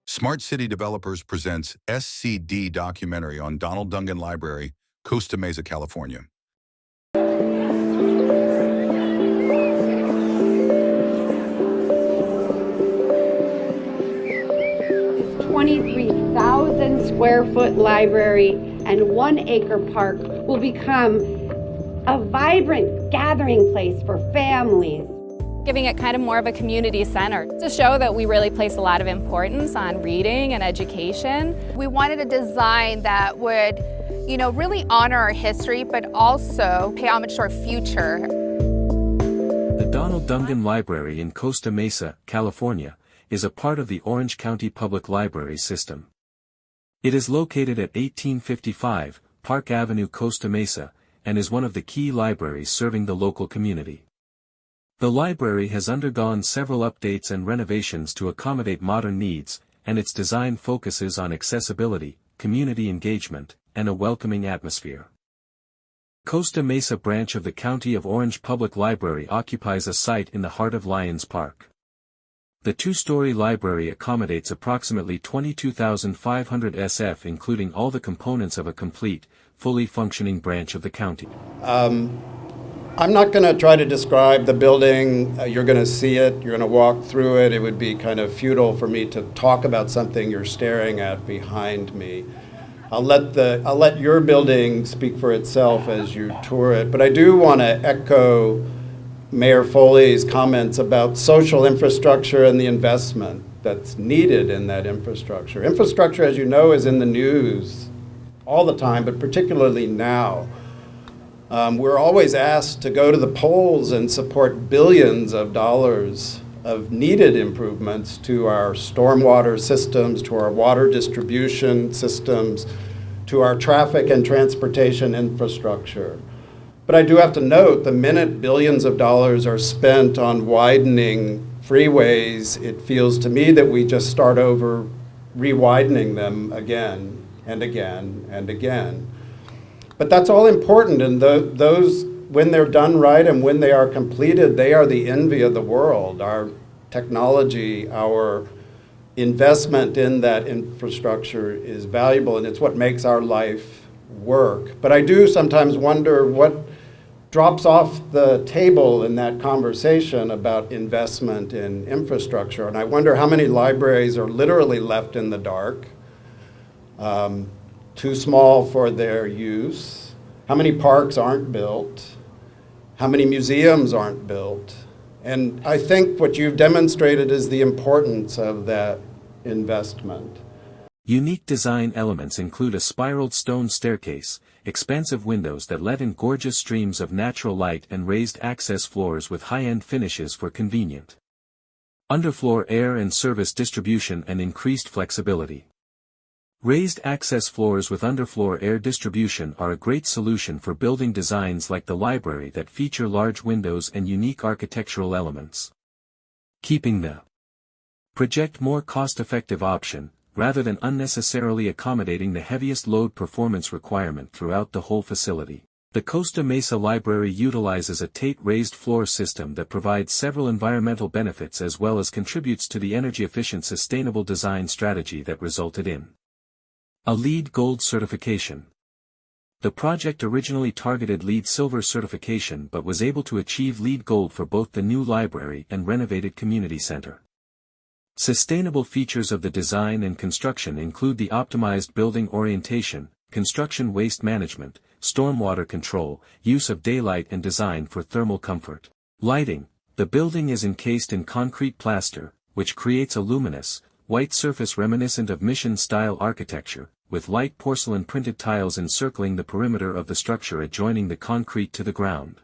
Smart City Developers presents SCD-Documentary on Dungan Library, Costa Mesa, California. 23,000 square foot library and 1 acre park will become a vibrant gathering place for families. Giving it kind of more of a community center to show that we really place a lot of importance on reading and education. We wanted a design that would, really honor our history, but also pay homage to our future. The Dungan Library in Costa Mesa, California, is a part of the Orange County Public Library System. It is located at 1855 Park Avenue, Costa Mesa, and is one of the key libraries serving the local community. The library has undergone several updates and renovations to accommodate modern needs, and its design focuses on accessibility, community engagement, and a welcoming atmosphere. Costa Mesa branch of the County of Orange Public Library occupies a site in the heart of Lions Park. The two-story library accommodates approximately 22,500 SF, including all the components of a complete, fully functioning branch of the county. I'm not going to try to describe the building. You're going to see it. You're going to walk through it. It would be kind of futile for me to talk about something you're staring at behind me. I'll let your building speak for itself as you tour it. But I do want to echo Mayor Foley's comments about social infrastructure and the investment that's needed in that infrastructure. Infrastructure, as you know, is in the news all the time, but particularly now. We're always asked to go to the polls and support billions of dollars of needed improvements to our stormwater systems, to our water distribution systems, to our traffic and transportation infrastructure. But I do have to note, the minute billions of dollars are spent on widening freeways, it feels to me that we just start over re-widening them again and again and again. But that's all important, and those, when they're done right and when they are completed, they are the envy of the world. Our technology, our investment in that infrastructure is valuable, and it's what makes our life work. But I do sometimes wonder what drops off the table in that conversation about investment in infrastructure. And I wonder how many libraries are literally left in the dark, too small for their use, how many parks aren't built, how many museums aren't built. And I think what you've demonstrated is the importance of that investment. Unique design elements include a spiraled stone staircase, expansive windows that let in gorgeous streams of natural light, and raised access floors with high-end finishes for convenient underfloor air and service distribution and increased flexibility. Raised access floors with underfloor air distribution are a great solution for building designs like the library that feature large windows and unique architectural elements. Keeping the project more cost-effective option, rather than unnecessarily accommodating the heaviest load performance requirement throughout the whole facility. The Costa Mesa Library utilizes a Tate raised floor system that provides several environmental benefits as well as contributes to the energy-efficient sustainable design strategy that resulted in a LEED Gold certification. The project originally targeted LEED Silver certification but was able to achieve LEED Gold for both the new library and renovated community center. Sustainable features of the design and construction include the optimized building orientation, construction waste management, stormwater control, use of daylight, and design for thermal comfort. Lighting: the building is encased in concrete plaster, which creates a luminous, white surface reminiscent of mission-style architecture, with light porcelain printed tiles encircling the perimeter of the structure adjoining the concrete to the ground.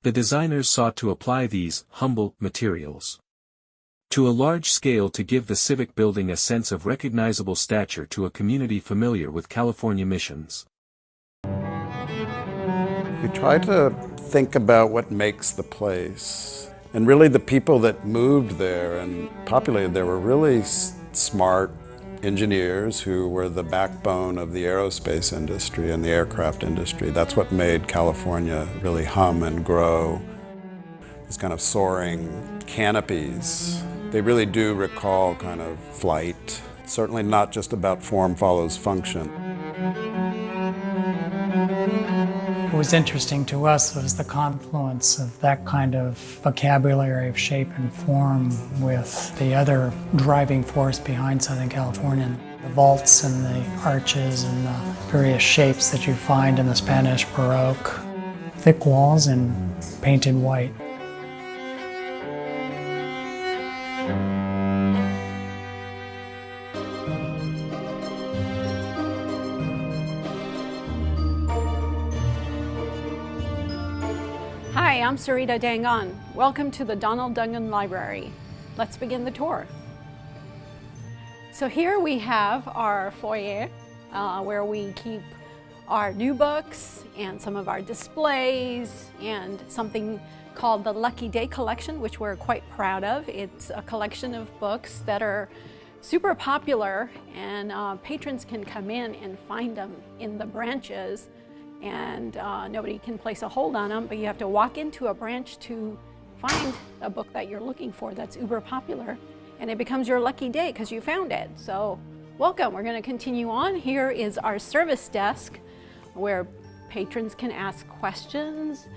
The designers sought to apply these humble materials to a large scale to give the civic building a sense of recognizable stature to a community familiar with California missions. We try to think about what makes the place. And really the people that moved there and populated there were really smart, engineers who were the backbone of the aerospace industry and the aircraft industry. That's what made California really hum and grow. These kind of soaring canopies. They really do recall kind of flight. It's certainly not just about form follows function. What was interesting to us was the confluence of that kind of vocabulary of shape and form with the other driving force behind Southern California. The vaults and the arches and the various shapes that you find in the Spanish Baroque. Thick walls and painted white. Hi, I'm Sarita Dungan. Welcome to the Dungan Library. Let's begin the tour. So here we have our foyer where we keep our new books and some of our displays and something called the Lucky Day Collection, which we're quite proud of. It's a collection of books that are super popular, and patrons can come in and find them in the branches, and nobody can place a hold on them, but you have to walk into a branch to find a book that you're looking for that's uber popular, and it becomes your lucky day because you found it. So welcome. We're going to continue on. Here is our service desk where patrons can ask questions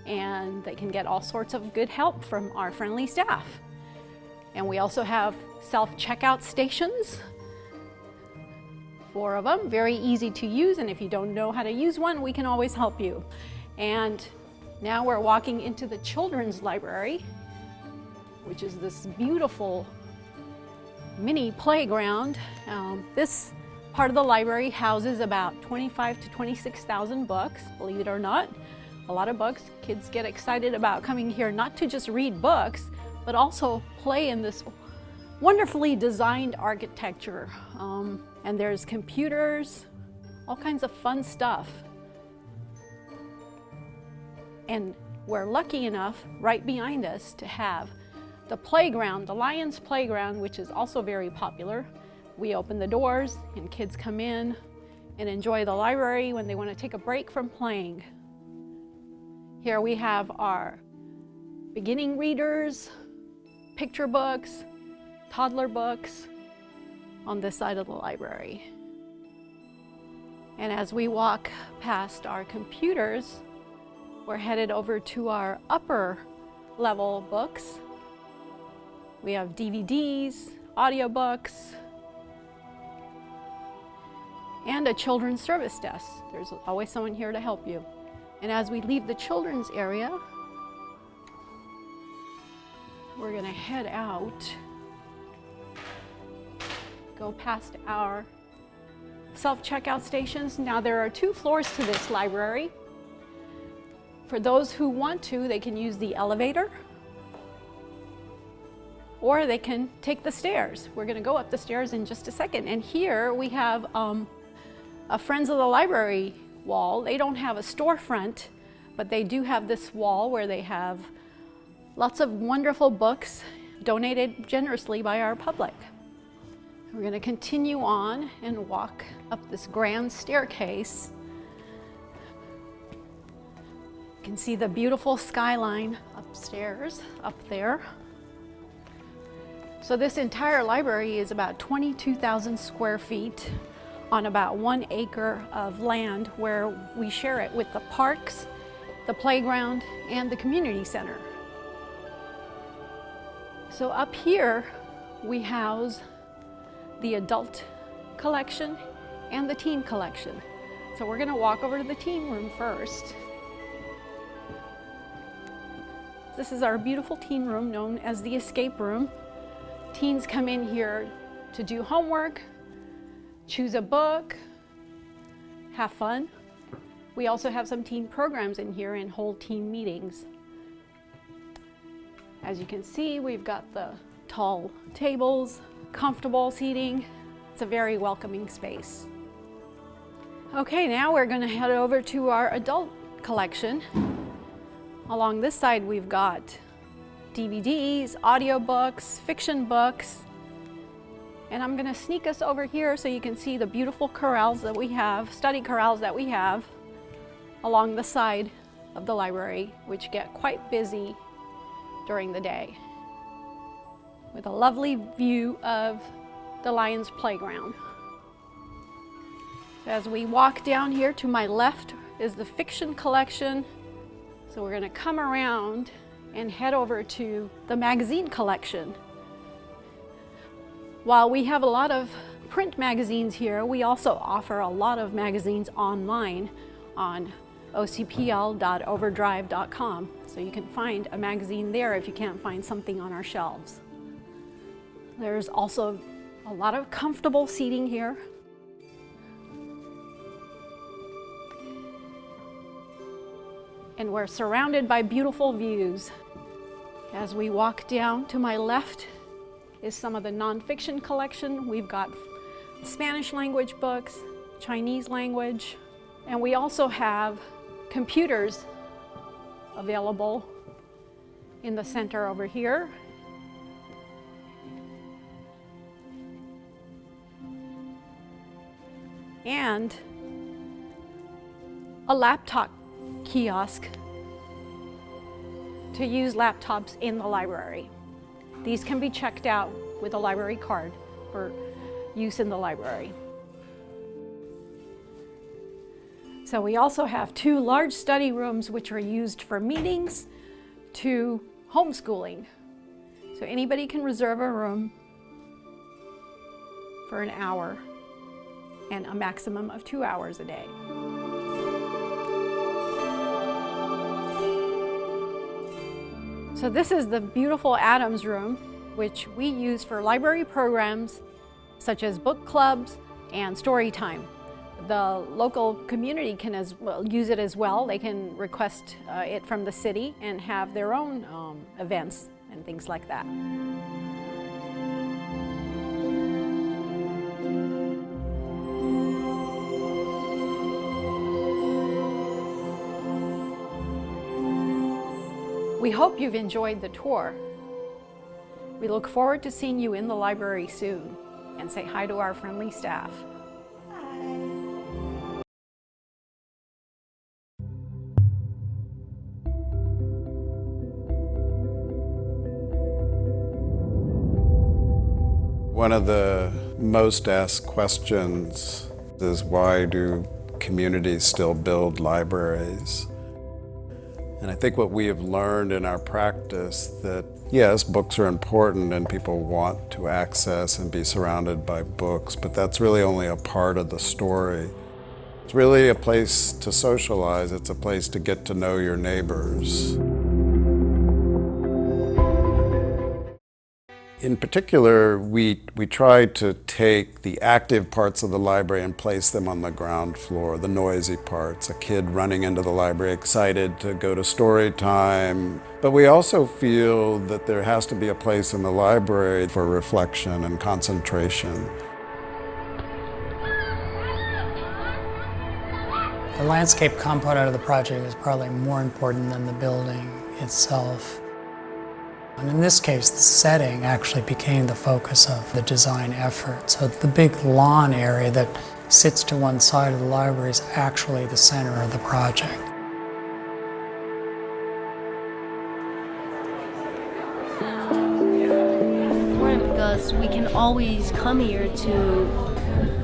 and they can get all sorts of good help from our friendly staff. And we also have self-checkout stations, 4 of them, very easy to use, and if you don't know how to use one, we can always help you. And now we're walking into the children's library, which is this beautiful mini playground. This part of the library houses about 25,000 to 26,000 books, believe it or not. A lot of books. Kids get excited about coming here not to just read books, but also play in this wonderfully designed architecture. And there's computers, all kinds of fun stuff. And we're lucky enough right behind us to have the playground, the Lions Playground, which is also very popular. We open the doors and kids come in and enjoy the library when they want to take a break from playing. Here we have our beginning readers, picture books, toddler books on this side of the library. And as we walk past our computers, we're headed over to our upper level books. We have DVDs, audiobooks, and a children's service desk. There's always someone here to help you. And as we leave the children's area, we're going to head out, go past our self-checkout stations. Now there are 2 floors to this library. For those who want to, they can use the elevator, or they can take the stairs. We're going to go up the stairs in just a second. And here we have a Friends of the Library wall. They don't have a storefront, but they do have this wall where they have lots of wonderful books donated generously by our public. We're going to continue on and walk up this grand staircase. You can see the beautiful skyline upstairs, up there. So this entire library is about 22,000 square feet on about 1 acre of land, where we share it with the parks, the playground, and the community center. So up here we house the adult collection and the teen collection. So we're going to walk over to the teen room first. This is our beautiful teen room known as the escape room. Teens come in here to do homework, choose a book, have fun. We also have some teen programs in here and hold teen meetings. As you can see, we've got the tall tables, comfortable seating. It's a very welcoming space. Okay, now we're going to head over to our adult collection. Along this side, we've got DVDs, audiobooks, fiction books, And I'm going to sneak us over here so you can see the beautiful corrals that we have, study corrals that we have along the side of the library, which get quite busy during the day, with a lovely view of the Lions Playground. As we walk down here, to my left is the fiction collection. So we're going to come around and head over to the magazine collection. While we have a lot of print magazines here, we also offer a lot of magazines online on ocpl.overdrive.com. So you can find a magazine there if you can't find something on our shelves. There's also a lot of comfortable seating here. And we're surrounded by beautiful views. As we walk down, to my left is some of the nonfiction collection. We've got Spanish language books, Chinese language, and we also have computers available in the center over here. And a laptop kiosk to use laptops in the library. These can be checked out with a library card for use in the library. So we also have 2 large study rooms which are used for meetings to homeschooling. So anybody can reserve a room for an hour and a maximum of 2 hours a day. So this is the beautiful Adams room, which we use for library programs such as book clubs and story time. The local community can use it as well. They can request it from the city and have their own events and things like that. We hope you've enjoyed the tour. We look forward to seeing you in the library soon, and say hi to our friendly staff. One of the most asked questions is, why do communities still build libraries? And I think what we have learned in our practice that, yes, books are important and people want to access and be surrounded by books, but that's really only a part of the story. It's really a place to socialize. It's a place to get to know your neighbors. In particular, we try to take the active parts of the library and place them on the ground floor, the noisy parts, a kid running into the library excited to go to story time. But we also feel that there has to be a place in the library for reflection and concentration. The landscape component of the project is probably more important than the building itself. And in this case, the setting actually became the focus of the design effort. So the big lawn area that sits to one side of the library is actually the center of the project. Because we can always come here to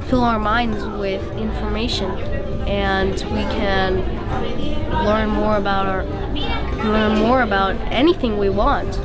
fill our minds with information, and we can learn more about anything we want.